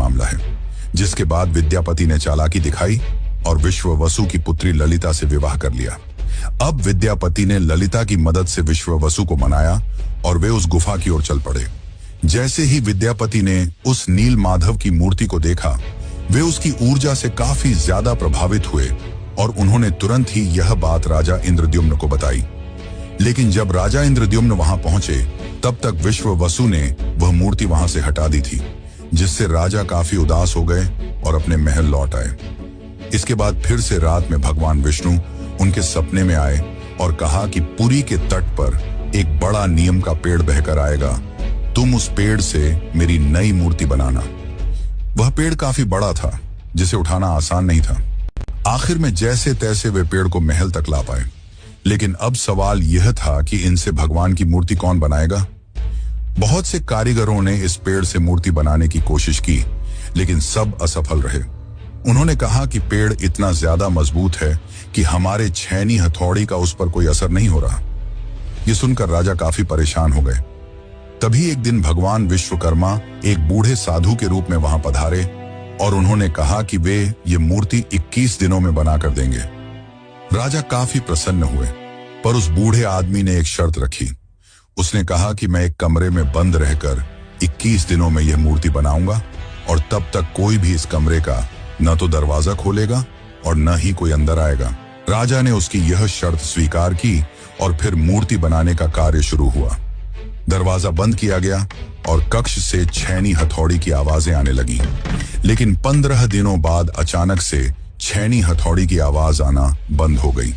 मामला है, जिसके बाद विद्यापति ने चालाकी दिखाई और विश्ववसु की पुत्री ललिता से विवाह कर लिया। अब विद्यापति ने ललिता की मदद से विश्ववसु को मनाया और वे उस गुफा की ओर चल पड़े। जैसे ही विद्यापति ने उस नील माधव की मूर्ति को देखा, वे उसकी ऊर्जा से काफी ज्यादा प्रभावित हुए और उन्होंने तुरंत ही यह बात राजा इंद्रद्युम्न को बताई। लेकिन जब राजा इंद्रद्युम्न वहां पहुंचे, तब तक विश्ववसु ने वह मूर्ति वहां से हटा दी थी, जिससे राजा काफी उदास हो गए और अपने महल लौट आए। इसके बाद फिर से रात में भगवान विष्णु उनके सपने में आए और कहा कि पुरी के तट पर एक बड़ा नीम का पेड़ बहकर आएगा, तुम उस पेड़ से मेरी नई मूर्ति बनाना। वह पेड़ काफी बड़ा था, जिसे उठाना आसान नहीं था। आखिर में जैसे तैसे वे पेड़ को महल तक ला पाए, लेकिन अब सवाल यह था कि इनसे भगवान की मूर्ति कौन बनाएगा। बहुत से कारीगरों ने इस पेड़ से मूर्ति बनाने की कोशिश की, लेकिन सब असफल रहे। उन्होंने कहा कि पेड़ इतना ज्यादा मजबूत है कि हमारे छेनी हथौड़ी का उस पर कोई असर नहीं हो रहा। ये सुनकर राजा काफी परेशान हो गए। तभी एक दिन भगवान विश्वकर्मा एक बूढ़े साधु के रूप में वहां पधारे और उन्होंने कहा कि वे ये मूर्ति 21 दिनों में बनाकर देंगे। राजा काफी प्रसन्न हुए, पर उस बूढ़े आदमी ने एक शर्त रखी। उसने कहा कि मैं एक कमरे में बंद रहकर 21 दिनों में यह मूर्ति बनाऊंगा और तब तक कोई भी इस कमरे का न तो दरवाजा खोलेगा और न ही कोई अंदर आएगा। राजा ने उसकी यह शर्त स्वीकार की और फिर मूर्ति बनाने का कार्य शुरू हुआ। दरवाजा बंद किया गया और कक्ष से छेनी हथौड़ी की आवाजें आने लगी, लेकिन 15 दिनों बाद अचानक से छेनी हथौड़ी की आवाज आना बंद हो गई।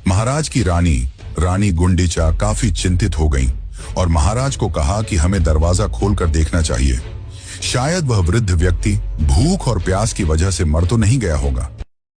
महाराज की रानी गुंडीचा काफी चिंतित हो गईं और महाराज को कहा कि हमें दरवाजा खोलकर देखना चाहिए। शायद वह वृद्ध व्यक्ति भूख और प्यास की वजह से मर तो नहीं गया होगा।